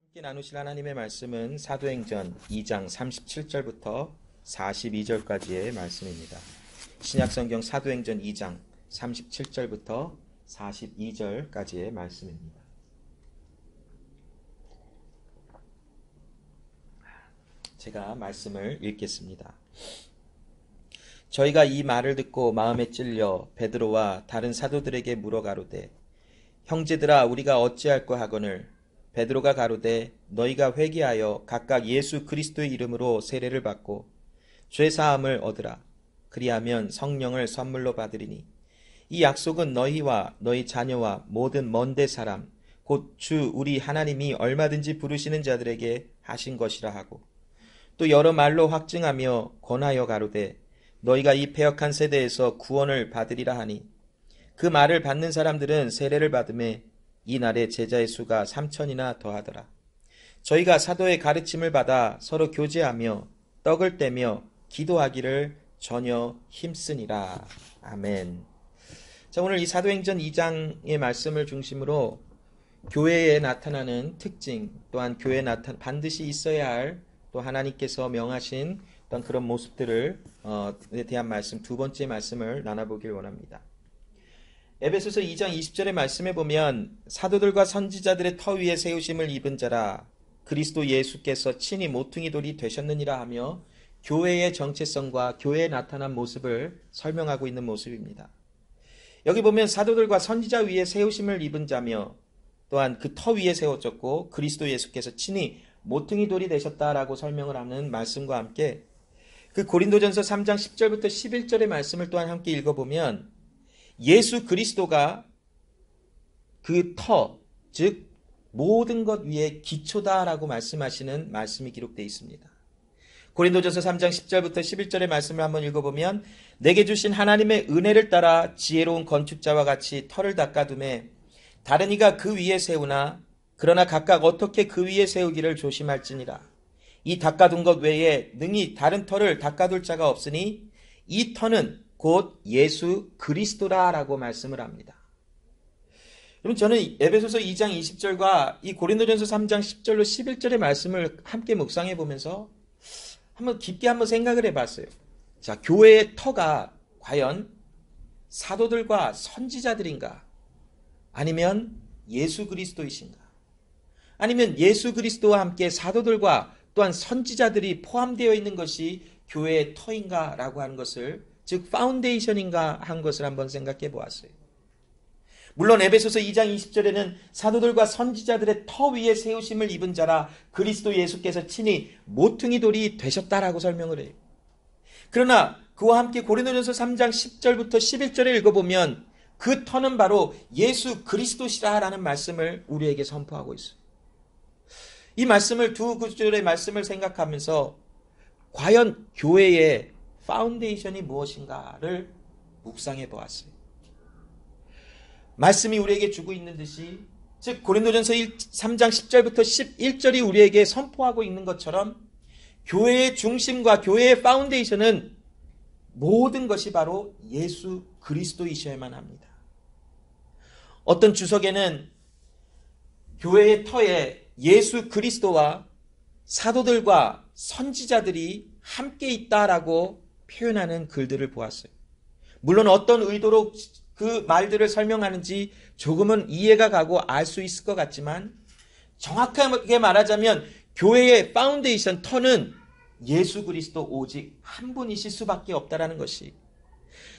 함께 나누실 하나님의 말씀은 사도행전 2장 37절부터 42절까지의 말씀입니다. 신약성경 사도행전 2장 37절부터 42절까지의 말씀입니다. 제가 말씀을 읽겠습니다. 저희가 이 말을 듣고 마음에 찔려 베드로와 다른 사도들에게 물어 가로되 형제들아 우리가 어찌할까 하거늘 베드로가 가로되 너희가 회개하여 각각 예수 그리스도의 이름으로 세례를 받고 죄 사함을 얻으라. 그리하면 성령을 선물로 받으리니 이 약속은 너희와 너희 자녀와 모든 먼데 사람 곧 주 우리 하나님이 얼마든지 부르시는 자들에게 하신 것이라 하고 또 여러 말로 확증하며 권하여 가로되 너희가 이 패역한 세대에서 구원을 받으리라 하니 그 말을 받는 사람들은 세례를 받음에 이날에 제자의 수가 3,000이나 더하더라. 저희가 사도의 가르침을 받아 서로 교제하며 떡을 떼며 기도하기를 전혀 힘쓰니라. 아멘. 자, 오늘 이 사도행전 2장의 말씀을 중심으로 교회에 나타나는 특징, 또한 교회에 반드시 있어야 할 또 하나님께서 명하신 어떤 그런 모습들에 대한 말씀, 두 번째 말씀을 나눠보길 원합니다. 에베소서 2장 20절의 말씀에 보면 사도들과 선지자들의 터 위에 세우심을 입은 자라 그리스도 예수께서 친히 모퉁이 돌이 되셨느니라 하며 교회의 정체성과 교회에 나타난 모습을 설명하고 있는 모습입니다. 여기 보면 사도들과 선지자 위에 세우심을 입은 자며 또한 그 터 위에 세워졌고 그리스도 예수께서 친히 모퉁이 돌이 되셨다라고 설명을 하는 말씀과 함께 그 고린도전서 3장 10절부터 11절의 말씀을 또한 함께 읽어보면 예수 그리스도가 그 터, 즉 모든 것 위에 기초다라고 말씀하시는 말씀이 기록되어 있습니다. 고린도전서 3장 10절부터 11절의 말씀을 한번 읽어보면 내게 주신 하나님의 은혜를 따라 지혜로운 건축자와 같이 터를 닦아둠에 다른 이가 그 위에 세우나 그러나 각각 어떻게 그 위에 세우기를 조심할지니라. 이 닦아둔 것 외에 능히 다른 터를 닦아둘 자가 없으니 이 터는 곧 예수 그리스도라라고 말씀을 합니다. 여러분 저는 에베소서 2장 20절과 이 고린도전서 3장 10절로 11절의 말씀을 함께 묵상해 보면서 한번 깊게 한번 생각을 해봤어요. 자, 교회의 터가 과연 사도들과 선지자들인가? 아니면 예수 그리스도이신가? 아니면 예수 그리스도와 함께 사도들과 또한 선지자들이 포함되어 있는 것이 교회의 터인가? 라고 하는 것을 즉 파운데이션인가 한 것을 한번 생각해 보았어요. 물론 에베소서 2장 20절에는 사도들과 선지자들의 터 위에 세우심을 입은 자라 그리스도 예수께서 친히 모퉁이 돌이 되셨다라고 설명을 해요. 그러나 그와 함께 고린도전서 3장 10절부터 11절을 읽어보면 그 터는 바로 예수 그리스도시라라는 말씀을 우리에게 선포하고 있어요. 이 말씀을 두 구절의 말씀을 생각하면서 과연 교회의 파운데이션이 무엇인가를 묵상해 보았어요. 말씀이 우리에게 주고 있는 듯이 즉 고린도전서 3장 10절부터 11절이 우리에게 선포하고 있는 것처럼 교회의 중심과 교회의 파운데이션은 모든 것이 바로 예수 그리스도이셔야만 합니다. 어떤 주석에는 교회의 터에 예수 그리스도와 사도들과 선지자들이 함께 있다라고 표현하는 글들을 보았어요. 물론 어떤 의도로 그 말들을 설명하는지 조금은 이해가 가고 알 수 있을 것 같지만 정확하게 말하자면 교회의 파운데이션 터는 예수 그리스도 오직 한 분이실 수밖에 없다라는 것이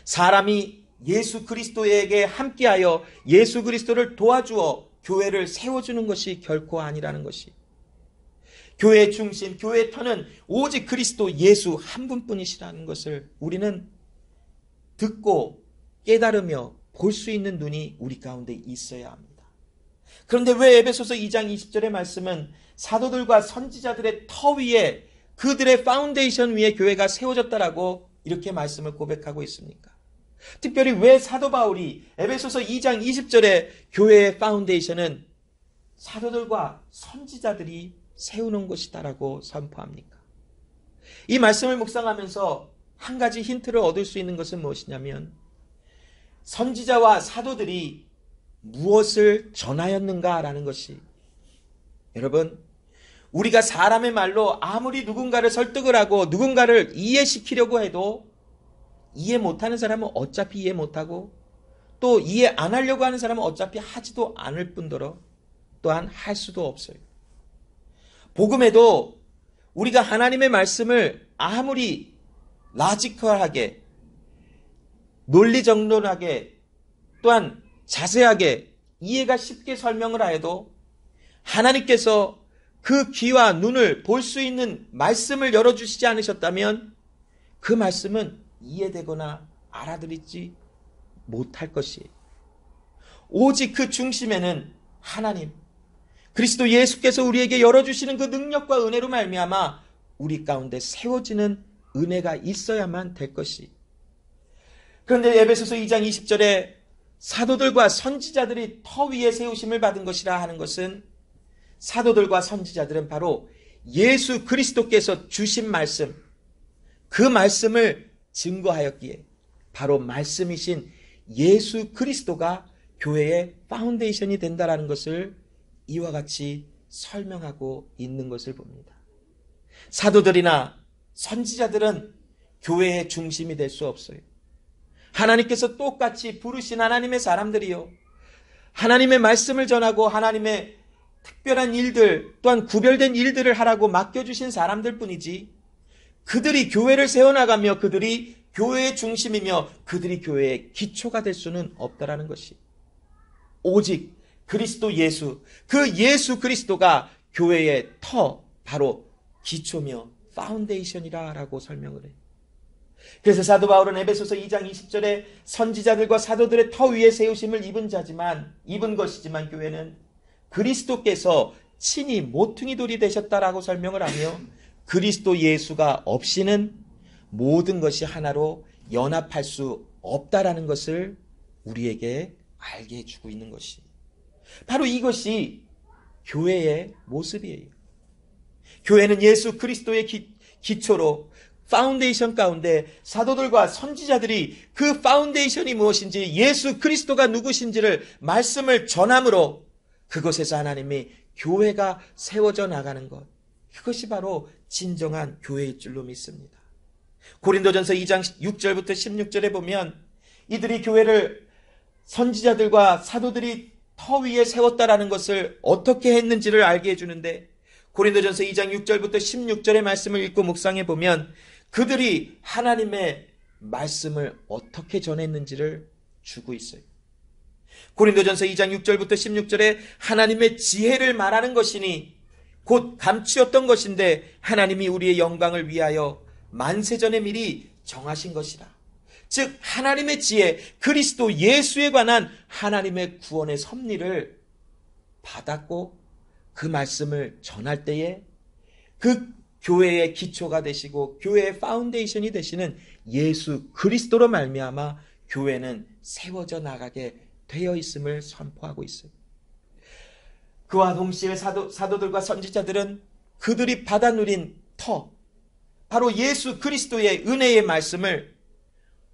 사람이 예수 그리스도에게 함께하여 예수 그리스도를 도와주어 교회를 세워주는 것이 결코 아니라는 것이 교회의 중심, 교회의 터는 오직 그리스도 예수 한 분뿐이시라는 것을 우리는 듣고 깨달으며 볼 수 있는 눈이 우리 가운데 있어야 합니다. 그런데 왜 에베소서 2장 20절의 말씀은 사도들과 선지자들의 터 위에 그들의 파운데이션 위에 교회가 세워졌다라고 이렇게 말씀을 고백하고 있습니까? 특별히 왜 사도 바울이 에베소서 2장 20절에 교회의 파운데이션은 사도들과 선지자들이 세우는 것이다라고 선포합니까? 이 말씀을 묵상하면서 한 가지 힌트를 얻을 수 있는 것은 무엇이냐면 선지자와 사도들이 무엇을 전하였는가라는 것이 여러분 우리가 사람의 말로 아무리 누군가를 설득을 하고 누군가를 이해시키려고 해도 이해 못하는 사람은 어차피 이해 못하고 또 이해 안 하려고 하는 사람은 어차피 하지도 않을 뿐더러 또한 할 수도 없어요. 복음에도 우리가 하나님의 말씀을 아무리 라지컬하게 논리정론하게 또한 자세하게 이해가 쉽게 설명을 하여도 하나님께서 그 귀와 눈을 볼 수 있는 말씀을 열어주시지 않으셨다면 그 말씀은 이해되거나 알아들이지 못할 것이에요. 오직 그 중심에는 하나님, 그리스도 예수께서 우리에게 열어주시는 그 능력과 은혜로 말미암아 우리 가운데 세워지는 은혜가 있어야만 될 것이. 그런데 에베소서 2장 20절에 사도들과 선지자들이 터 위에 세우심을 받은 것이라 하는 것은 사도들과 선지자들은 바로 예수 그리스도께서 주신 말씀, 그 말씀을 증거하였기에 바로 말씀이신 예수 그리스도가 교회의 파운데이션이 된다라는 것을 이와 같이 설명하고 있는 것을 봅니다. 사도들이나 선지자들은 교회의 중심이 될 수 없어요. 하나님께서 똑같이 부르신 하나님의 사람들이요, 하나님의 말씀을 전하고 하나님의 특별한 일들 또한 구별된 일들을 하라고 맡겨주신 사람들 뿐이지 그들이 교회를 세워나가며 그들이 교회의 중심이며 그들이 교회의 기초가 될 수는 없다라는 것이, 오직 그리스도 예수, 그 예수 그리스도가 교회의 터, 바로 기초며 파운데이션이라고 설명을 해요. 그래서 사도 바울은 에베소서 2장 20절에 선지자들과 사도들의 터 위에 세우심을 입은 것이지만 교회는 그리스도께서 친히 모퉁이 돌이 되셨다라고 설명을 하며 그리스도 예수가 없이는 모든 것이 하나로 연합할 수 없다라는 것을 우리에게 알게 해주고 있는 것이, 바로 이것이 교회의 모습이에요. 교회는 예수 그리스도의 기초로 파운데이션 가운데 사도들과 선지자들이 그 파운데이션이 무엇인지, 예수 그리스도가 누구신지를 말씀을 전함으로 그것에서 하나님이 교회가 세워져 나가는 것, 그것이 바로 진정한 교회일 줄로 믿습니다. 고린도전서 2장 6절부터 16절에 보면 이들이 교회를 선지자들과 사도들이 터 위에 세웠다라는 것을 어떻게 했는지를 알게 해주는데, 고린도전서 2장 6절부터 16절의 말씀을 읽고 묵상해 보면 그들이 하나님의 말씀을 어떻게 전했는지를 주고 있어요. 고린도전서 2장 6절부터 16절에 하나님의 지혜를 말하는 것이니 곧 감추었던 것인데 하나님이 우리의 영광을 위하여 만세전에 미리 정하신 것이라. 즉 하나님의 지혜, 그리스도 예수에 관한 하나님의 구원의 섭리를 받았고 그 말씀을 전할 때에 그 교회의 기초가 되시고 교회의 파운데이션이 되시는 예수 그리스도로 말미암아 교회는 세워져 나가게 되어 있음을 선포하고 있어요. 그와 동시에 사도들과 선지자들은 그들이 받아 누린 터, 바로 예수 그리스도의 은혜의 말씀을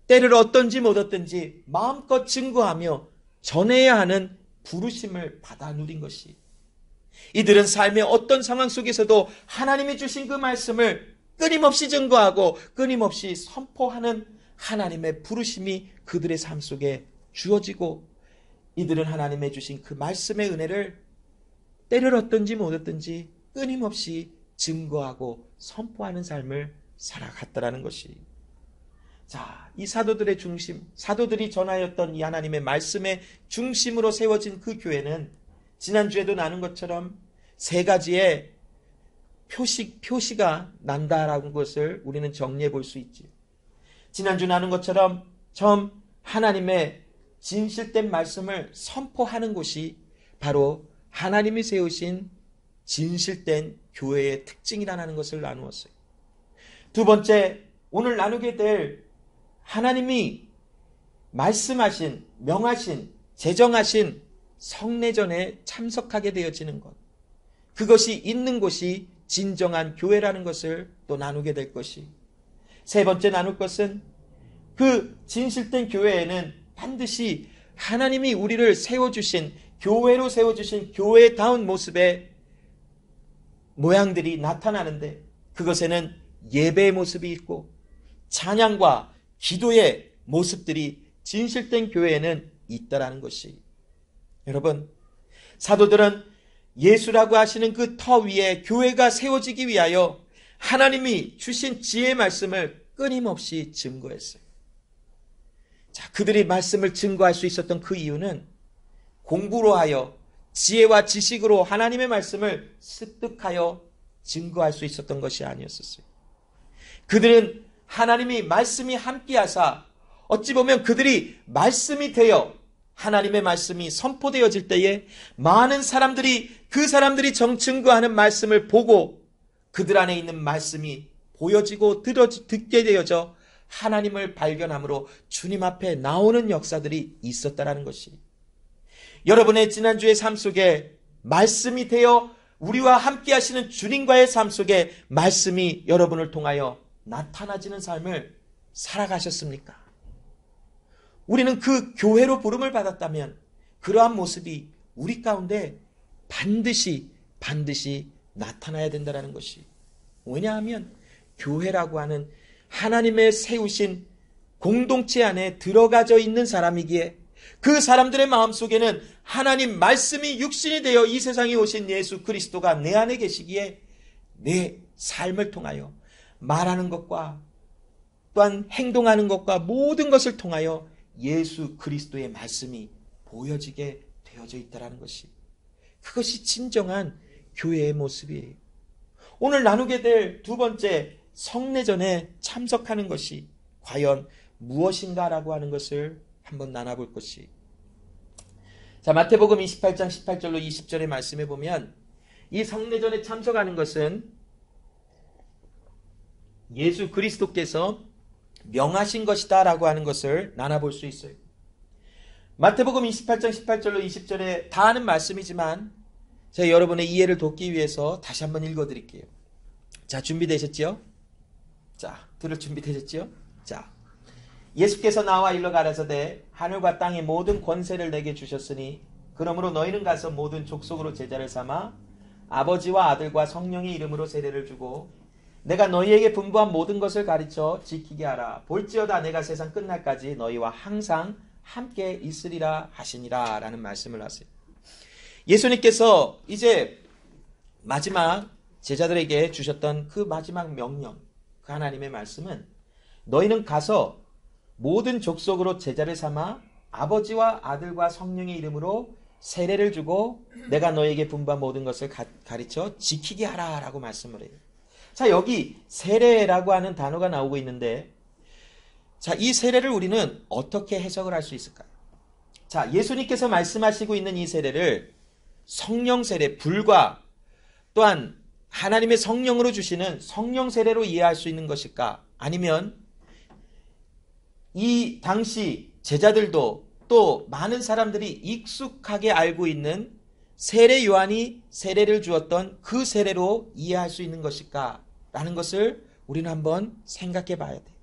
때를 얻든지 못 얻든지 마음껏 증거하며 전해야 하는 부르심을 받아 누린 것이, 이들은 삶의 어떤 상황 속에서도 하나님이 주신 그 말씀을 끊임없이 증거하고 끊임없이 선포하는 하나님의 부르심이 그들의 삶 속에 주어지고, 이들은 하나님의 주신 그 말씀의 은혜를 때를 얻든지 못 얻든지 끊임없이 증거하고 선포하는 삶을 살아갔다라는 것이, 자, 이 사도들의 중심, 사도들이 전하였던 이 하나님의 말씀의 중심으로 세워진 그 교회는 지난주에도 나눈 것처럼 세 가지의 표시가 난다라는 것을 우리는 정리해 볼 수 있지. 지난주 나눈 것처럼 처음 하나님의 진실된 말씀을 선포하는 곳이 바로 하나님이 세우신 진실된 교회의 특징이라는 것을 나누었어요. 두 번째, 오늘 나누게 될 하나님이 말씀하신, 명하신, 제정하신 성례전에 참석하게 되어지는 것, 그것이 있는 곳이 진정한 교회라는 것을 또 나누게 될 것이, 세 번째 나눌 것은 그 진실된 교회에는 반드시 하나님이 우리를 세워주신, 교회로 세워주신 교회다운 모습의 모양들이 나타나는데 그것에는 예배의 모습이 있고 찬양과 기도의 모습들이 진실된 교회에는 있다라는 것이, 여러분, 사도들은 예수라고 하시는 그 터 위에 교회가 세워지기 위하여 하나님이 주신 지혜의 말씀을 끊임없이 증거했어요. 자, 그들이 말씀을 증거할 수 있었던 그 이유는 공부로 하여 지혜와 지식으로 하나님의 말씀을 습득하여 증거할 수 있었던 것이 아니었었어요. 그들은 하나님이 말씀이 함께하사 어찌 보면 그들이 말씀이 되어 하나님의 말씀이 선포되어질 때에 많은 사람들이 그 사람들이 증거하는 말씀을 보고 그들 안에 있는 말씀이 보여지고 듣게 되어져 하나님을 발견함으로 주님 앞에 나오는 역사들이 있었다라는 것이, 여러분의 지난주의 삶 속에 말씀이 되어 우리와 함께 하시는 주님과의 삶 속에 말씀이 여러분을 통하여 나타나지는 삶을 살아가셨습니까? 우리는 그 교회로 부름을 받았다면 그러한 모습이 우리 가운데 반드시 나타나야 된다는 것이, 왜냐하면 교회라고 하는 하나님의 세우신 공동체 안에 들어가져 있는 사람이기에 그 사람들의 마음속에는 하나님 말씀이 육신이 되어 이 세상에 오신 예수 그리스도가 내 안에 계시기에 내 삶을 통하여 말하는 것과 또한 행동하는 것과 모든 것을 통하여 예수 그리스도의 말씀이 보여지게 되어져 있다는 것이, 그것이 진정한 교회의 모습이에요. 오늘 나누게 될 두 번째, 성례전에 참석하는 것이 과연 무엇인가라고 하는 것을 한번 나눠볼 것이, 자, 마태복음 28장 18절로 20절의 말씀에 보면 이 성례전에 참석하는 것은 예수 그리스도께서 명하신 것이다 라고 하는 것을 나눠볼 수 있어요. 마태복음 28장 18절로 20절에 다 아는 말씀이지만 제가 여러분의 이해를 돕기 위해서 다시 한번 읽어드릴게요. 자, 준비되셨죠? 자, 들을 준비되셨죠? 자, 예수께서 나와 일러 가라사대 하늘과 땅의 모든 권세를 내게 주셨으니 그러므로 너희는 가서 모든 족속으로 제자를 삼아 아버지와 아들과 성령의 이름으로 세례를 주고 내가 너희에게 분부한 모든 것을 가르쳐 지키게 하라. 볼지어다 내가 세상 끝날까지 너희와 항상 함께 있으리라 하시니라 라는 말씀을 하세요. 예수님께서 이제 마지막 제자들에게 주셨던 그 마지막 명령, 그 하나님의 말씀은 너희는 가서 모든 족속으로 제자를 삼아 아버지와 아들과 성령의 이름으로 세례를 주고 내가 너희에게 분부한 모든 것을 가르쳐 지키게 하라 라고 말씀을 해요. 자, 여기 세례라고 하는 단어가 나오고 있는데, 자, 이 세례를 우리는 어떻게 해석을 할 수 있을까요? 자, 예수님께서 말씀하시고 있는 이 세례를 성령 세례, 불과 또한 하나님의 성령으로 주시는 성령 세례로 이해할 수 있는 것일까? 아니면 이 당시 제자들도 또 많은 사람들이 익숙하게 알고 있는 세례 요한이 세례를 주었던 그 세례로 이해할 수 있는 것일까? 라는 것을 우리는 한번 생각해 봐야 돼요.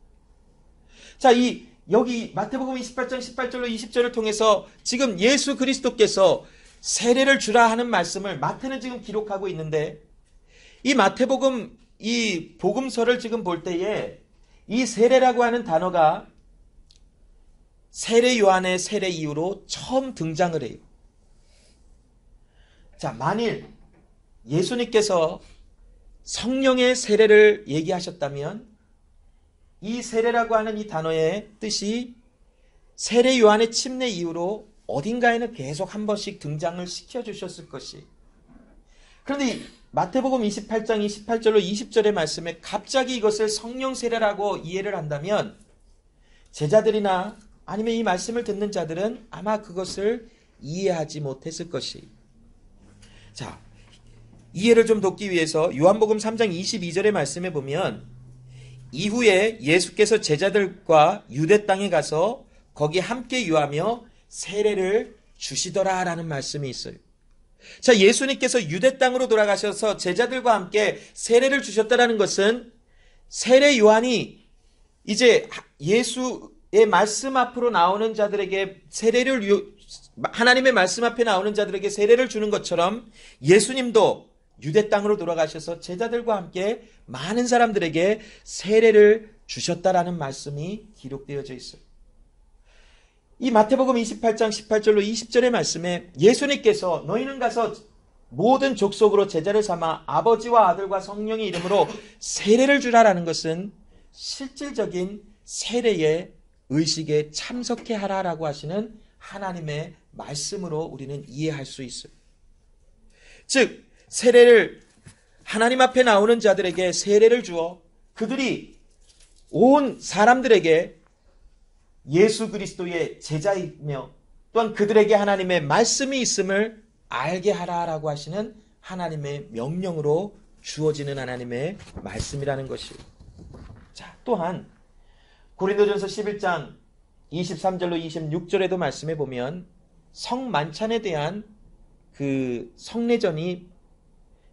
자, 여기 마태복음 28장 18절로 20절을 통해서 지금 예수 그리스도께서 세례를 주라 하는 말씀을 마태는 지금 기록하고 있는데, 이 마태복음 이 복음서를 지금 볼 때에 이 세례라고 하는 단어가 세례 요한의 세례 이후로 처음 등장을 해요. 자, 만일 예수님께서 성령의 세례를 얘기하셨다면 이 세례라고 하는 이 단어의 뜻이 세례 요한의 침례 이후로 어딘가에는 계속 한 번씩 등장을 시켜주셨을 것이, 그런데 마태복음 28장 28절로 20절의 말씀에 갑자기 이것을 성령 세례라고 이해를 한다면 제자들이나 아니면 이 말씀을 듣는 자들은 아마 그것을 이해하지 못했을 것이. 자, 이해를 좀 돕기 위해서 요한복음 3장 22절의 말씀에 보면 이후에 예수께서 제자들과 유대 땅에 가서 거기 함께 유하며 세례를 주시더라 라는 말씀이 있어요. 자, 예수님께서 유대 땅으로 돌아가셔서 제자들과 함께 세례를 주셨다라는 것은 세례 요한이 이제 예수의 말씀 앞으로 나오는 자들에게 하나님의 말씀 앞에 나오는 자들에게 세례를 주는 것처럼 예수님도 유대 땅으로 돌아가셔서 제자들과 함께 많은 사람들에게 세례를 주셨다라는 말씀이 기록되어져 있어요. 이 마태복음 28장 18절로 20절의 말씀에 예수님께서 너희는 가서 모든 족속으로 제자를 삼아 아버지와 아들과 성령의 이름으로 세례를 주라라는 것은 실질적인 세례의 의식에 참석해 하라라고 하시는 하나님의 말씀으로 우리는 이해할 수 있어요. 즉 세례를 하나님 앞에 나오는 자들에게 세례를 주어 그들이 온 사람들에게 예수 그리스도의 제자이며 또한 그들에게 하나님의 말씀이 있음을 알게 하라라고 하시는 하나님의 명령으로 주어지는 하나님의 말씀이라는 것이에요. 자, 또한 고린도전서 11장 23절로 26절에도 말씀해 보면 성만찬에 대한 그 성례전이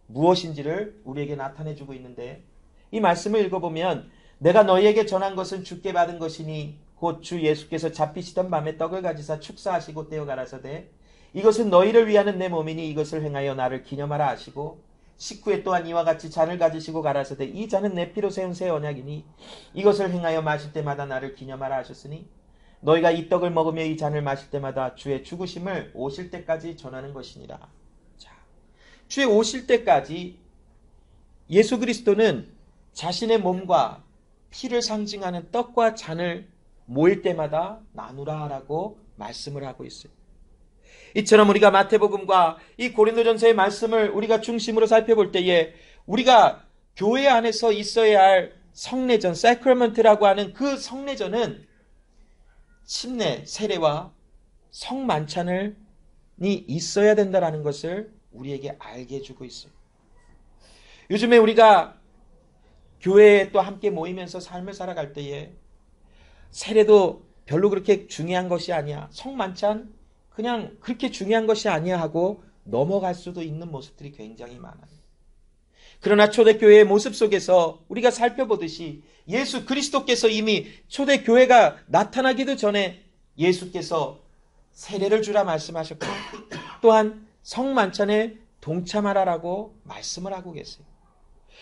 무엇인지를 우리에게 나타내 주고 있는데 이 말씀을 읽어보면 내가 너희에게 전한 것은 주께 받은 것이니 곧 주 예수께서 잡히시던 밤에 떡을 가지사 축사하시고 떼어 가라사대 이것은 너희를 위하는 내 몸이니 이것을 행하여 나를 기념하라 하시고 식후에 또한 이와 같이 잔을 가지시고 가라사대 이 잔은 내 피로 세운 새 언약이니 이것을 행하여 마실 때마다 나를 기념하라 하셨으니 너희가 이 떡을 먹으며 이 잔을 마실 때마다 주의 죽으심을 오실 때까지 전하는 것이니라. 자, 주의 오실 때까지 예수 그리스도는 자신의 몸과 피를 상징하는 떡과 잔을 모일 때마다 나누라라고 말씀을 하고 있어요. 이처럼 우리가 마태복음과 이 고린도전서의 말씀을 우리가 중심으로 살펴볼 때에 우리가 교회 안에서 있어야 할 성례전, 사크라멘트라고 하는 그 성례전은 침례, 세례와 성만찬이 있어야 된다는 것을 우리에게 알게 해주고 있어요. 요즘에 우리가 교회에 또 함께 모이면서 삶을 살아갈 때에 세례도 별로 그렇게 중요한 것이 아니야. 성만찬 그냥 그렇게 중요한 것이 아니야 하고 넘어갈 수도 있는 모습들이 굉장히 많아요. 그러나 초대교회의 모습 속에서 우리가 살펴보듯이 예수 그리스도께서 이미 초대교회가 나타나기도 전에 예수께서 세례를 주라 말씀하셨고 또한 성만찬에 동참하라라고 말씀을 하고 계세요.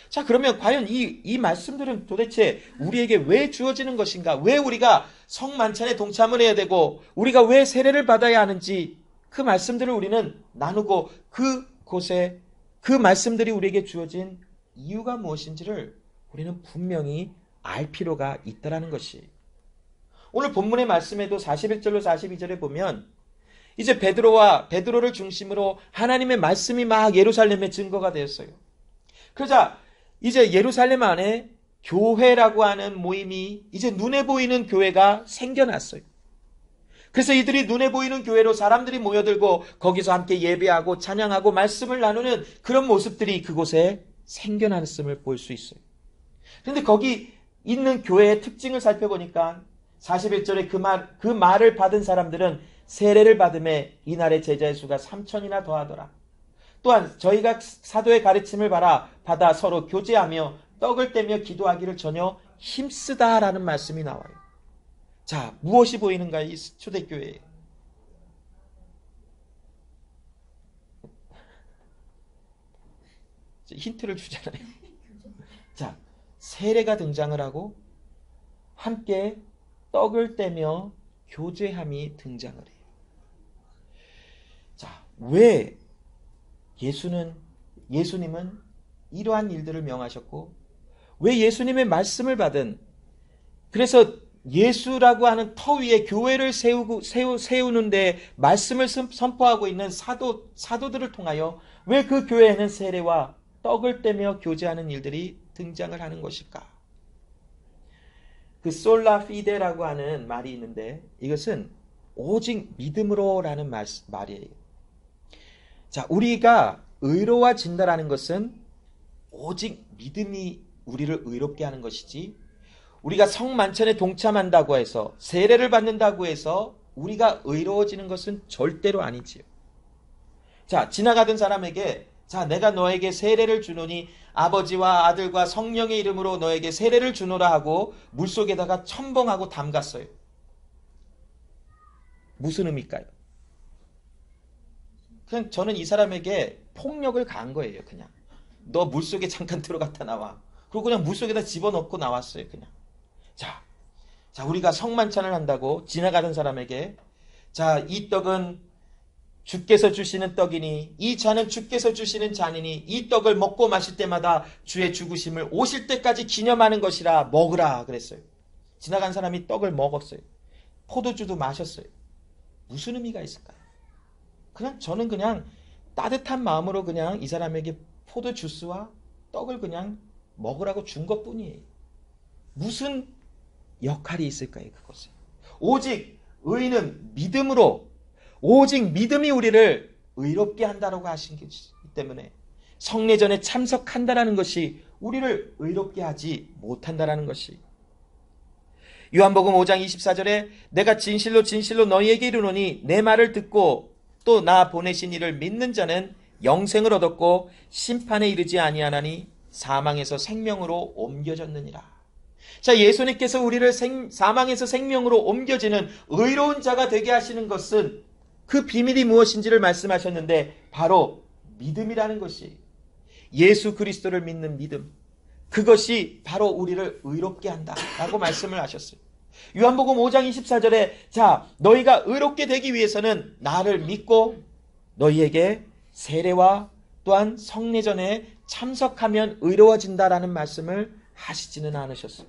자, 그러면 과연 이 말씀들은 도대체 우리에게 왜 주어지는 것인가? 왜 우리가 성만찬에 동참을 해야 되고 우리가 왜 세례를 받아야 하는지 그 말씀들을 우리는 나누고 그곳에 그 말씀들이 우리에게 주어진 이유가 무엇인지를 우리는 분명히 알 필요가 있다는 것이. 오늘 본문의 말씀에도 41절로 42절에 보면 이제 베드로를 중심으로 하나님의 말씀이 막 예루살렘에 증거가 되었어요. 그러자 이제 예루살렘 안에 교회라고 하는 모임이 이제 눈에 보이는 교회가 생겨났어요. 그래서 이들이 눈에 보이는 교회로 사람들이 모여들고 거기서 함께 예배하고 찬양하고 말씀을 나누는 그런 모습들이 그곳에 생겨났음을 볼 수 있어요. 그런데 거기 있는 교회의 특징을 살펴보니까 41절에 그 말을 받은 사람들은 세례를 받음에 이날의 제자의 수가 3,000이나 더하더라. 또한 저희가 사도의 가르침을 받아 서로 교제하며 떡을 떼며 기도하기를 전혀 힘쓰다라는 말씀이 나와요. 자, 무엇이 보이는가 이 초대교회에. 힌트를 주잖아요. 자, 세례가 등장을 하고 함께 떡을 떼며 교제함이 등장을 해요. 자, 왜 예수님은 이러한 일들을 명하셨고 왜 예수님의 말씀을 받은 그래서 예수라고 하는 터 위에 교회를 세우는데 말씀을 선포하고 있는 사도들을 통하여 왜 그 교회에는 세례와 떡을 떼며 교제하는 일들이 등장을 하는 것일까? 그 솔라 피데라고 하는 말이 있는데 이것은 오직 믿음으로라는 말이에요. 자, 우리가 의로워진다라는 것은 오직 믿음이 우리를 의롭게 하는 것이지 우리가 성만찬에 동참한다고 해서 세례를 받는다고 해서 우리가 의로워지는 것은 절대로 아니지요. 자, 지나가던 사람에게 자, 내가 너에게 세례를 주노니 아버지와 아들과 성령의 이름으로 너에게 세례를 주노라 하고 물속에다가 첨벙하고 담갔어요. 무슨 의미일까요? 그냥 저는 이 사람에게 폭력을 가한 거예요. 그냥 너 물속에 잠깐 들어갔다 나와. 그리고 그냥 물속에다 집어넣고 나왔어요. 그냥. 자, 우리가 성만찬을 한다고 지나가던 사람에게 자, 이 떡은 주께서 주시는 떡이니 이 잔은 주께서 주시는 잔이니 이 떡을 먹고 마실 때마다 주의 죽으심을 오실 때까지 기념하는 것이라 먹으라 그랬어요. 지나간 사람이 떡을 먹었어요. 포도주도 마셨어요. 무슨 의미가 있을까요? 저는 그냥 따뜻한 마음으로 그냥 이 사람에게 포도 주스와 떡을 그냥 먹으라고 준 것뿐이에요. 무슨 역할이 있을까요, 그것은? 오직 의인은 믿음으로, 오직 믿음이 우리를 의롭게 한다라고 하신 것이기 때문에 성례전에 참석한다라는 것이 우리를 의롭게 하지 못한다라는 것이. 요한복음 5장 24절에 내가 진실로 진실로 너희에게 이르노니 내 말을 듣고 또 나 보내신 이를 믿는 자는 영생을 얻었고 심판에 이르지 아니하나니 사망에서 생명으로 옮겨졌느니라. 자, 예수님께서 우리를 사망에서 생명으로 옮겨지는 의로운 자가 되게 하시는 것은 그 비밀이 무엇인지를 말씀하셨는데 바로 믿음이라는 것이, 예수 그리스도를 믿는 믿음, 그것이 바로 우리를 의롭게 한다라고 말씀을 하셨어요. 요한복음 5장 24절에 자, 너희가 의롭게 되기 위해서는 나를 믿고 너희에게 세례와 또한 성례전에 참석하면 의로워진다라는 말씀을 하시지는 않으셨어요.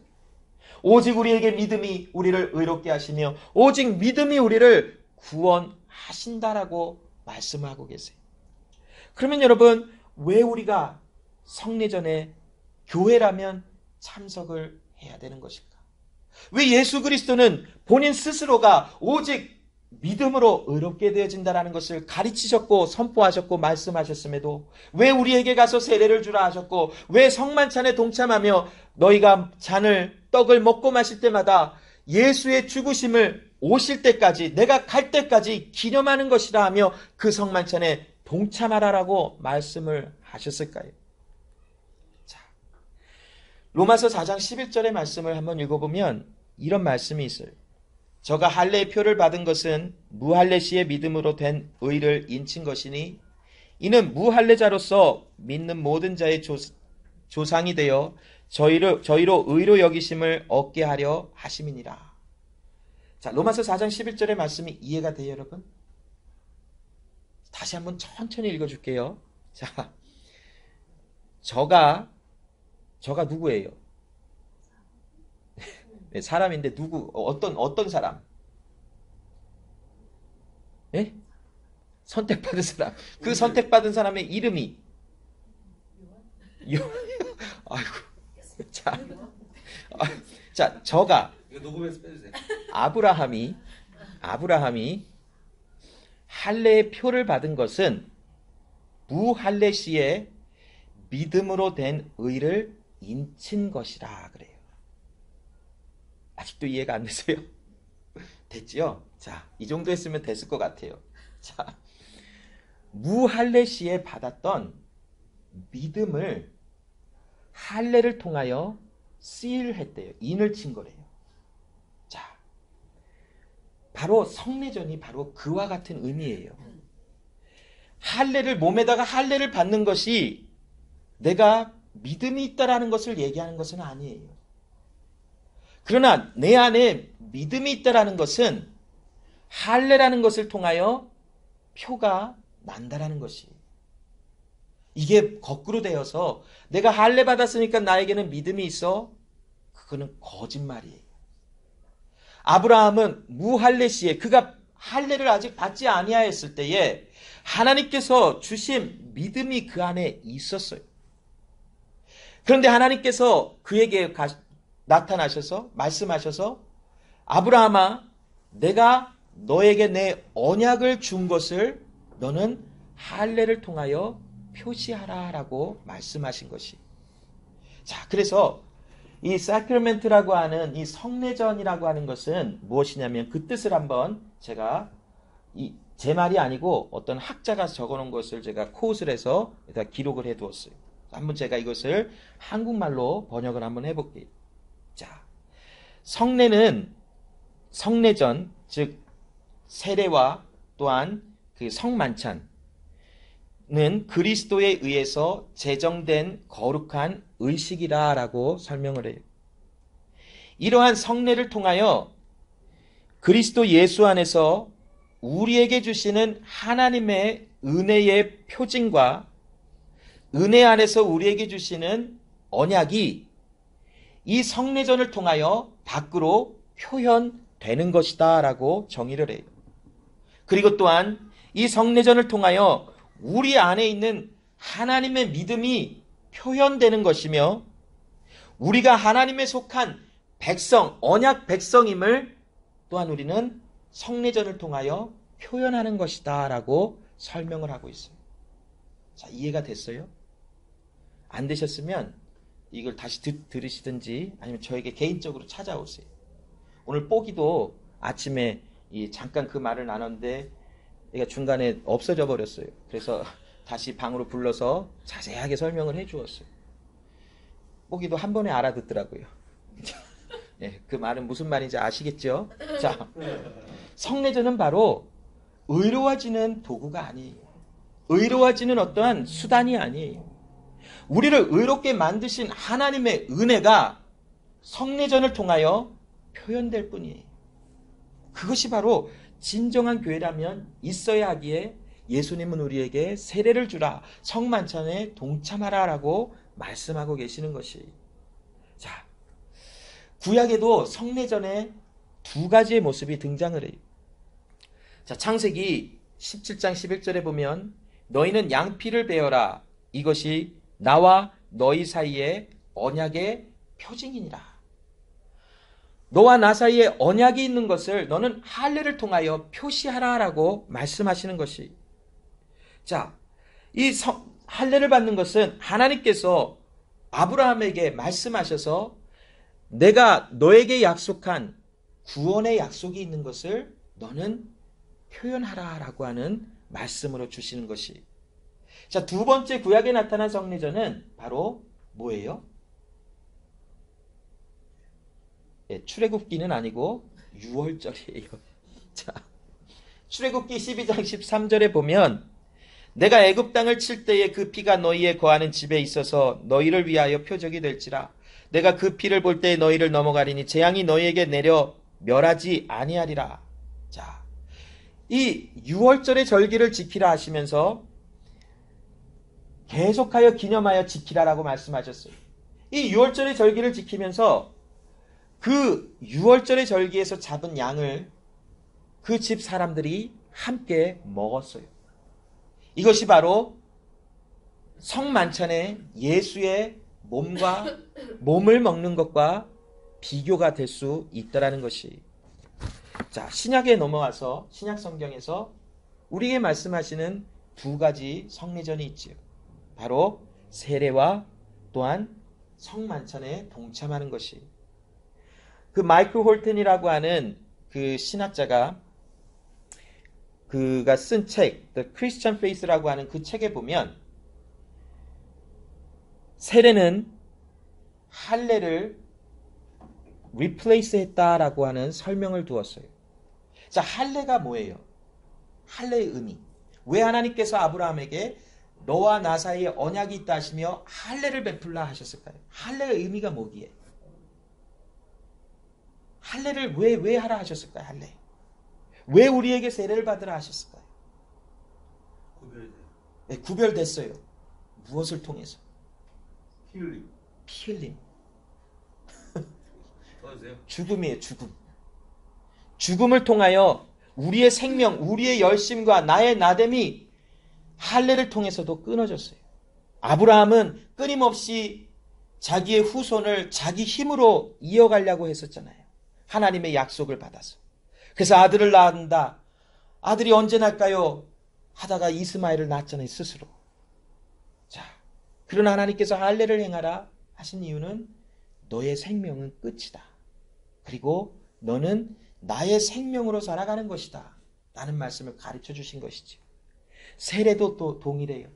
오직 우리에게 믿음이 우리를 의롭게 하시며 오직 믿음이 우리를 구원하신다라고 말씀하고 계세요. 그러면 여러분, 왜 우리가 성례전에 교회라면 참석을 해야 되는 것일까? 왜 예수 그리스도는 본인 스스로가 오직 믿음으로 의롭게 되어진다라는 것을 가르치셨고 선포하셨고 말씀하셨음에도 왜 우리에게 가서 세례를 주라 하셨고 왜 성만찬에 동참하며 너희가 떡을 먹고 마실 때마다 예수의 죽으심을 오실 때까지, 내가 갈 때까지 기념하는 것이라 하며 그 성만찬에 동참하라라고 말씀을 하셨을까요? 자, 로마서 4장 11절의 말씀을 한번 읽어보면 이런 말씀이 있어요. 저가 할례의 표를 받은 것은 무할례시의 믿음으로 된 의를 인친 것이니 이는 무할례자로서 믿는 모든 자의 조상이 되어 저희로 의로 여기심을 얻게 하려 하심이니라. 자, 로마서 4장 11절의 말씀이 이해가 돼요, 여러분? 다시 한번 천천히 읽어줄게요. 자, 저가 누구예요? 네, 사람인데 누구? 어떤 사람? 예? 선택받은 사람. 그 선택받은 사람의 이름이 아이고. 자, 저가 이거 녹음해서 빼주세요. 아브라함이 할례의 표를 받은 것은 무할례 시에 믿음으로 된 의를 인친 것이라 그래요. 아직도 이해가 안 되세요? 됐지요? 자, 이 정도 했으면 됐을 것 같아요. 자, 무할례 시에 받았던 믿음을 할례를 통하여 씨일했대요. 인을 친 거래요. 자, 바로 성례전이 바로 그와 같은 의미예요. 할례를 몸에다가 할례를 받는 것이 내가 믿음이 있다라는 것을 얘기하는 것은 아니에요. 그러나 내 안에 믿음이 있다라는 것은 할례라는 것을 통하여 표가 난다라는 것이에요. 이게 거꾸로 되어서 내가 할례 받았으니까 나에게는 믿음이 있어? 그거는 거짓말이에요. 아브라함은 무할례 시에 그가 할례를 아직 받지 아니하였을 때에 하나님께서 주신 믿음이 그 안에 있었어요. 그런데 하나님께서 그에게 나타나셔서 말씀하셔서 아브라함아, 내가 너에게 내 언약을 준 것을 너는 할례를 통하여 표시하라라고 말씀하신 것이. 자, 그래서 이 사크라멘트라고 하는 이 성례전이라고 하는 것은 무엇이냐면 그 뜻을 한번 제가 제 말이 아니고 어떤 학자가 적어놓은 것을 제가 코웃을 해서 기록을 해두었어요. 한번 제가 이것을 한국말로 번역을 한번 해볼게요. 자, 성례는 성례전, 즉 세례와 또한 그 성만찬, 그리스도에 의해서 제정된 거룩한 의식이라라고 설명을 해요. 이러한 성례를 통하여 그리스도 예수 안에서 우리에게 주시는 하나님의 은혜의 표징과 은혜 안에서 우리에게 주시는 언약이 이 성례전을 통하여 밖으로 표현되는 것이다 라고 정의를 해요. 그리고 또한 이 성례전을 통하여 우리 안에 있는 하나님의 믿음이 표현되는 것이며 우리가 하나님에 속한 백성, 언약 백성임을 또한 우리는 성례전을 통하여 표현하는 것이다 라고 설명을 하고 있어요. 자, 이해가 됐어요? 안 되셨으면 이걸 다시 들으시든지 아니면 저에게 개인적으로 찾아오세요. 오늘 뽀기도 아침에 잠깐 그 말을 나눴는데 얘가 중간에 없어져 버렸어요. 그래서 다시 방으로 불러서 자세하게 설명을 해 주었어요. 뽀기도 한 번에 알아듣더라고요. 네, 그 말은 무슨 말인지 아시겠죠? 자, 성례전은 바로 의로워지는 도구가 아니에요. 의로워지는 어떠한 수단이 아니에요. 우리를 의롭게 만드신 하나님의 은혜가 성례전을 통하여 표현될 뿐이에요. 그것이 바로 진정한 교회라면 있어야 하기에 예수님은 우리에게 세례를 주라, 성만찬에 동참하라 라고 말씀하고 계시는 것이. 자, 구약에도 성례전에 두 가지의 모습이 등장을 해요. 자, 창세기 17장 11절에 보면 너희는 양피를 베어라. 이것이 나와 너희 사이에 언약의 표징이니라. 너와 나 사이에 언약이 있는 것을 너는 할례를 통하여 표시하라라고 말씀하시는 것이. 자, 이 할례를 받는 것은 하나님께서 아브라함에게 말씀하셔서 내가 너에게 약속한 구원의 약속이 있는 것을 너는 표현하라라고 하는 말씀으로 주시는 것이. 자, 두 번째 구약에 나타난 성례전은 바로 뭐예요? 예, 출애굽기는 아니고 유월절이에요. 자, 출애굽기 12장 13절에 보면 내가 애굽 땅을 칠 때에 그 피가 너희의 거하는 집에 있어서 너희를 위하여 표적이 될지라. 내가 그 피를 볼 때에 너희를 넘어가리니 재앙이 너희에게 내려 멸하지 아니하리라. 자, 이 유월절의 절기를 지키라 하시면서 계속하여 기념하여 지키라라고 말씀하셨어요. 이 유월절의 절기를 지키면서 그 유월절의 절기에서 잡은 양을 그 집 사람들이 함께 먹었어요. 이것이 바로 성만찬에 예수의 몸을 먹는 것과 비교가 될 수 있다라는 것이. 자, 신약에 넘어와서 신약 성경에서 우리에게 말씀하시는 두 가지 성례전이 있지요. 바로 세례와 또한 성만찬에 동참하는 것이. 그 마이클 홀튼이라고 하는 그 신학자가 그가 쓴 책, The Christian Faith라고 하는 그 책에 보면 세례는 할례를 replace 했다라고 하는 설명을 두었어요. 자, 할례가 뭐예요? 할례의 의미. 왜 하나님께서 아브라함에게 너와 나 사이에 언약이 있다 하시며 할례를 베풀라 하셨을까요? 할례의 의미가 뭐기에? 할례를 왜 하라 하셨을까요? 할례. 왜 우리에게 세례를 받으라 하셨을까요? 네, 구별됐어요. 무엇을 통해서? 피 흘림. 죽음이에요, 죽음. 죽음을 통하여 우리의 생명, 우리의 열심과 나의 나됨이 할례를 통해서도 끊어졌어요. 아브라함은 끊임없이 자기의 후손을 자기 힘으로 이어가려고 했었잖아요. 하나님의 약속을 받아서. 그래서 아들을 낳는다. 아들이 언제 날까요? 하다가 이스마엘을 낳았잖아요, 스스로. 자, 그러나 하나님께서 할례를 행하라 하신 이유는 너의 생명은 끝이다. 그리고 너는 나의 생명으로 살아가는 것이다. 라는 말씀을 가르쳐 주신 것이죠. 세례도 또 동일해요.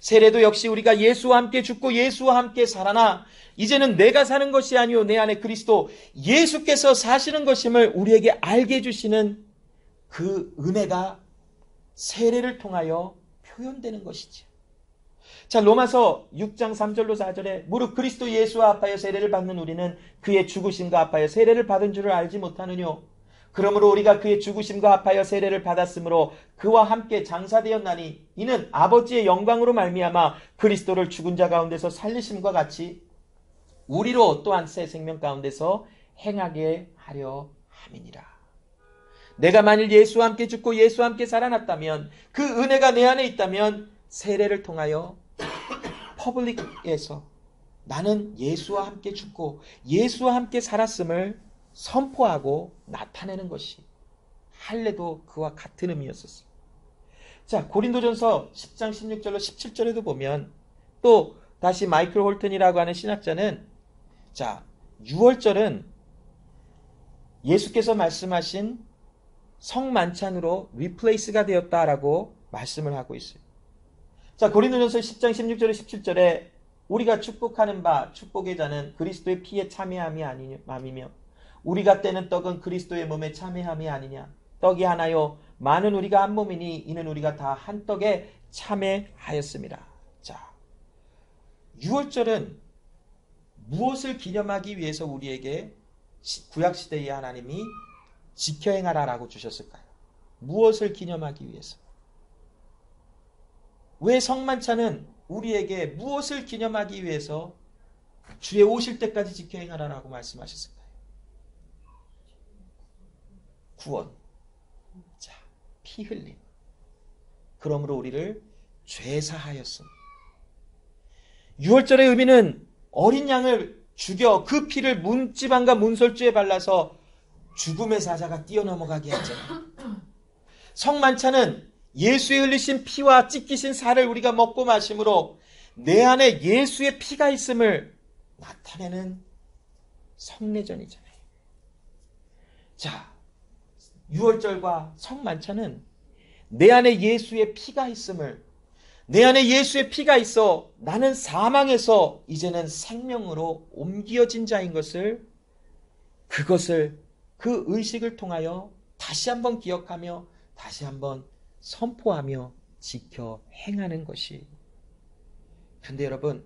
세례도 역시 우리가 예수와 함께 죽고 예수와 함께 살아나 이제는 내가 사는 것이 아니요 내 안에 그리스도 예수께서 사시는 것임을 우리에게 알게 해주시는 그 은혜가 세례를 통하여 표현되는 것이죠. 자, 로마서 6장 3절로 4절에 무릇 그리스도 예수와 합하여 세례를 받는 우리는 그의 죽으심과 합하여 세례를 받은 줄을 알지 못하느뇨. 그러므로 우리가 그의 죽으심과 합하여 세례를 받았으므로 그와 함께 장사되었나니 이는 아버지의 영광으로 말미암아 그리스도를 죽은 자 가운데서 살리심과 같이 우리로 또한 새 생명 가운데서 행하게 하려 함이니라. 내가 만일 예수와 함께 죽고 예수와 함께 살아났다면, 그 은혜가 내 안에 있다면 세례를 통하여 퍼블릭에서 나는 예수와 함께 죽고 예수와 함께 살았음을 선포하고 나타내는 것이 할례도 그와 같은 의미였었어요. 자, 고린도전서 10장 16절로 17절에도 보면 또 다시 마이클 홀튼이라고 하는 신학자는, 자, 6월절은 예수께서 말씀하신 성만찬으로 리플레이스가 되었다라고 말씀을 하고 있어요. 자, 고린도전서 10장 16절에 17절에 우리가 축복하는 바 축복의 자는 그리스도의 피에 참여함이 아니며 우리가 떼는 떡은 그리스도의 몸에 참여함이 아니냐. 떡이 하나요 많은 우리가 한 몸이니 이는 우리가 다 한 떡에 참여하였습니다. 자, 6월절은 무엇을 기념하기 위해서 우리에게 구약시대의 하나님이 지켜 행하라라고 주셨을까요? 무엇을 기념하기 위해서? 왜 성만찬은 우리에게 무엇을 기념하기 위해서 주의 오실 때까지 지켜 행하라라고 말씀하셨을까요? 구원. 자, 피 흘림. 그러므로 우리를 죄사하였습니다. 6월절의 의미는 어린 양을 죽여 그 피를 문지방과 문설주에 발라서 죽음의 사자가 뛰어넘어가게 하잖아요. 성만찬은 예수의 흘리신 피와 찢기신 살을 우리가 먹고 마심으로 내 안에 예수의 피가 있음을 나타내는 성례전이잖아요. 자, 6월절과 성만찬은 내 안에 예수의 피가 있음을, 내 안에 예수의 피가 있어 나는 사망에서 이제는 생명으로 옮겨진 자인 것을, 그것을 그 의식을 통하여 다시 한번 기억하며 다시 한번 선포하며 지켜 행하는 것이. 그런데 여러분,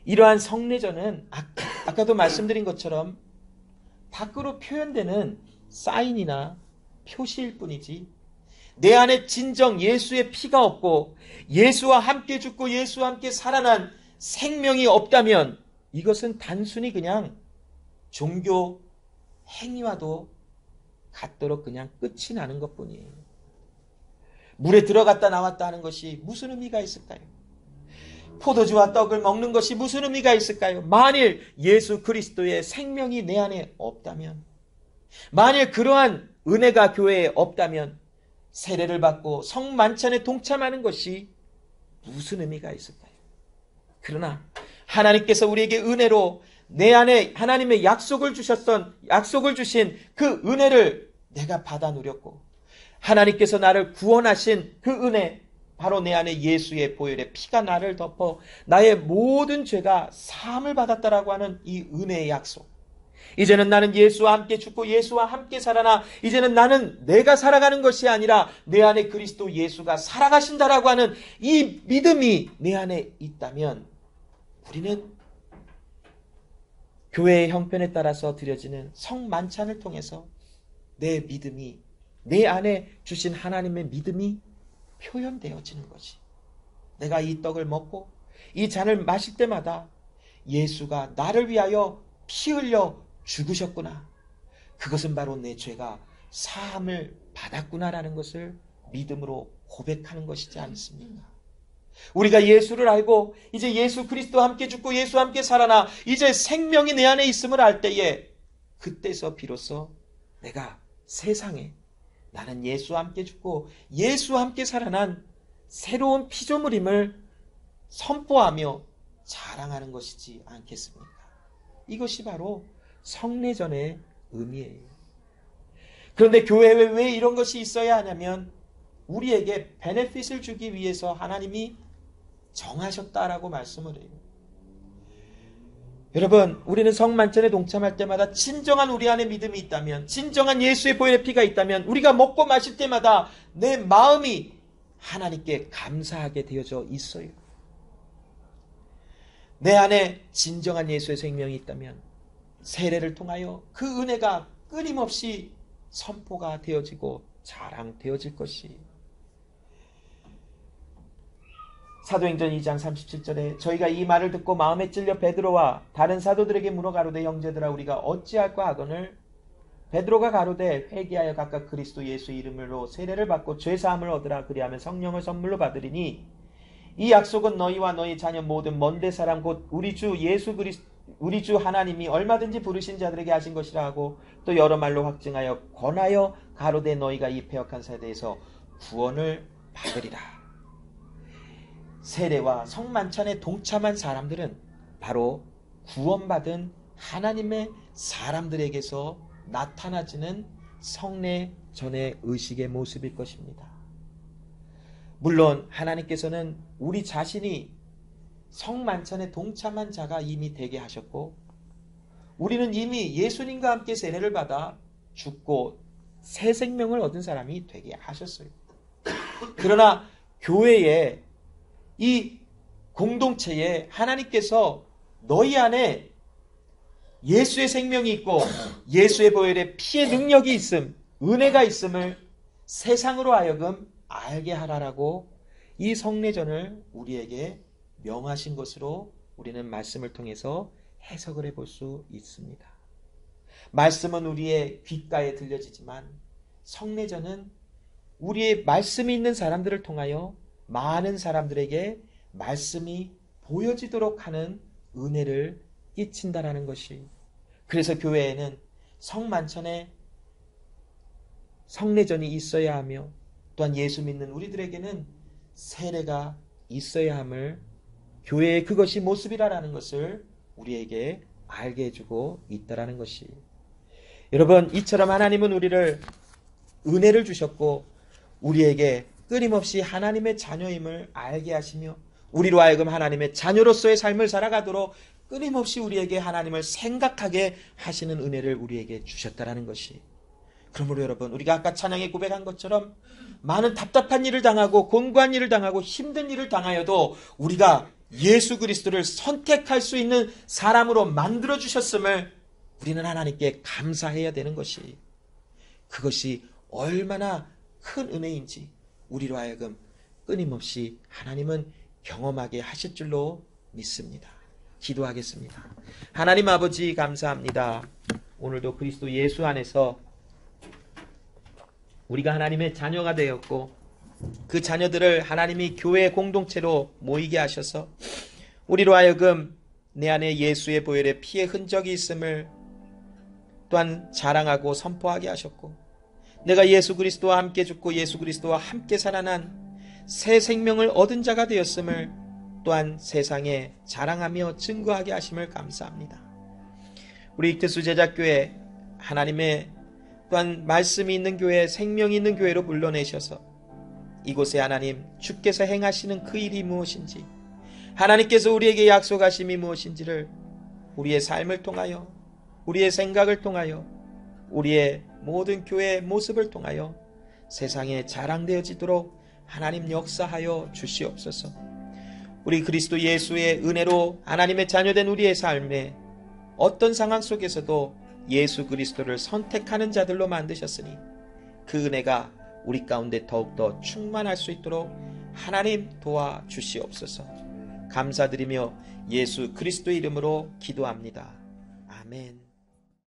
이러한 성례전은 아까도 말씀드린 것처럼 밖으로 표현되는 사인이나 표시일 뿐이지 내 안에 진정 예수의 피가 없고 예수와 함께 죽고 예수와 함께 살아난 생명이 없다면 이것은 단순히 그냥 종교 행위와도 같도록 그냥 끝이 나는 것뿐이에요. 물에 들어갔다 나왔다 하는 것이 무슨 의미가 있을까요? 포도주와 떡을 먹는 것이 무슨 의미가 있을까요? 만일 예수 그리스도의 생명이 내 안에 없다면, 만일 그러한 은혜가 교회에 없다면 세례를 받고 성만찬에 동참하는 것이 무슨 의미가 있을까요? 그러나 하나님께서 우리에게 은혜로 내 안에 하나님의 약속을 주신 그 은혜를 내가 받아 누렸고, 하나님께서 나를 구원하신 그 은혜, 바로 내 안에 예수의 보혈의 피가 나를 덮어 나의 모든 죄가 사함을 받았다라고 하는 이 은혜의 약속. 이제는 나는 예수와 함께 죽고 예수와 함께 살아나 이제는 나는 내가 살아가는 것이 아니라 내 안에 그리스도 예수가 살아가신다라고 하는 이 믿음이 내 안에 있다면 우리는 교회의 형편에 따라서 드려지는 성만찬을 통해서 내 믿음이, 내 안에 주신 하나님의 믿음이 표현되어지는 것이, 내가 이 떡을 먹고 이 잔을 마실 때마다 예수가 나를 위하여 피 흘려 죽으셨구나, 그것은 바로 내 죄가 사함을 받았구나라는 것을 믿음으로 고백하는 것이지 않습니까? 우리가 예수를 알고 이제 예수 그리스도와 함께 죽고 예수와 함께 살아나 이제 생명이 내 안에 있음을 알 때에, 그때서 비로소 내가 세상에 나는 예수와 함께 죽고 예수와 함께 살아난 새로운 피조물임을 선포하며 자랑하는 것이지 않겠습니까? 이것이 바로 성례전의 의미예요. 그런데 교회에 왜 이런 것이 있어야 하냐면 우리에게 베네핏을 주기 위해서 하나님이 정하셨다라고 말씀을 해요. 여러분, 우리는 성만찬에 동참할 때마다 진정한 우리 안에 믿음이 있다면, 진정한 예수의 보혈의 피가 있다면 우리가 먹고 마실 때마다 내 마음이 하나님께 감사하게 되어져 있어요. 내 안에 진정한 예수의 생명이 있다면 세례를 통하여 그 은혜가 끊임없이 선포가 되어지고 자랑되어질 것이. 사도행전 2장 37절에 저희가 이 말을 듣고 마음에 찔려 베드로와 다른 사도들에게 물어 가로되 형제들아 우리가 어찌할까 하거늘 베드로가 가로되 회개하여 각각 그리스도 예수 이름으로 세례를 받고 죄사함을 얻으라. 그리하면 성령을 선물로 받으리니 이 약속은 너희와 너희 자녀 모든 먼데 사람 곧 우리 주 하나님이 얼마든지 부르신 자들에게 하신 것이라 하고 또 여러 말로 확증하여 권하여 가로되 너희가 이 패역한 세대에서 구원을 받으리라. 세례와 성만찬에 동참한 사람들은 바로 구원받은 하나님의 사람들에게서 나타나지는 성례전의 의식의 모습일 것입니다. 물론 하나님께서는 우리 자신이 성만찬에 동참한 자가 이미 되게 하셨고 우리는 이미 예수님과 함께 세례를 받아 죽고 새 생명을 얻은 사람이 되게 하셨어요. 그러나 교회에 이 공동체에 하나님께서 너희 안에 예수의 생명이 있고 예수의 보혈의 피의 능력이 있음, 은혜가 있음을 세상으로 하여금 알게 하라라고 이 성례전을 우리에게 명하신 것으로 우리는 말씀을 통해서 해석을 해볼 수 있습니다. 말씀은 우리의 귓가에 들려지지만 성례전은 우리의 말씀이 있는 사람들을 통하여 많은 사람들에게 말씀이 보여지도록 하는 은혜를 끼친다라는 것이. 그래서 교회에는 성만찬에 성례전이 있어야 하며 또한 예수 믿는 우리들에게는 세례가 있어야 함을 교회의 그것이 모습이라는 것을 우리에게 알게 해주고 있다라는 것이. 여러분, 이처럼 하나님은 우리를 은혜를 주셨고 우리에게 끊임없이 하나님의 자녀임을 알게 하시며 우리로 하여금 하나님의 자녀로서의 삶을 살아가도록 끊임없이 우리에게 하나님을 생각하게 하시는 은혜를 우리에게 주셨다라는 것이. 그러므로 여러분, 우리가 아까 찬양에 고백한 것처럼 많은 답답한 일을 당하고 곤고한 일을 당하고 힘든 일을 당하여도 우리가 예수 그리스도를 선택할 수 있는 사람으로 만들어 주셨음을 우리는 하나님께 감사해야 되는 것이, 그것이 얼마나 큰 은혜인지 우리로 하여금 끊임없이 하나님은 경험하게 하실 줄로 믿습니다. 기도하겠습니다. 하나님 아버지 감사합니다. 오늘도 그리스도 예수 안에서 우리가 하나님의 자녀가 되었고 그 자녀들을 하나님이 교회 공동체로 모이게 하셔서 우리로 하여금 내 안에 예수의 보혈의 피의 흔적이 있음을 또한 자랑하고 선포하게 하셨고 내가 예수 그리스도와 함께 죽고 예수 그리스도와 함께 살아난 새 생명을 얻은 자가 되었음을 또한 세상에 자랑하며 증거하게 하심을 감사합니다. 우리 익태수 제작교회 하나님의 또한 말씀이 있는 교회, 생명이 있는 교회로 불러내셔서 이곳에 하나님 주께서 행하시는 그 일이 무엇인지, 하나님께서 우리에게 약속하심이 무엇인지를 우리의 삶을 통하여, 우리의 생각을 통하여, 우리의 모든 교회의 모습을 통하여 세상에 자랑되어지도록 하나님 역사하여 주시옵소서. 우리 그리스도 예수의 은혜로 하나님의 자녀된 우리의 삶에 어떤 상황 속에서도 예수 그리스도를 선택하는 자들로 만드셨으니 그 은혜가 우리 가운데 더욱더 충만할 수 있도록 하나님 도와주시옵소서. 감사드리며 예수 그리스도 이름으로 기도합니다. 아멘.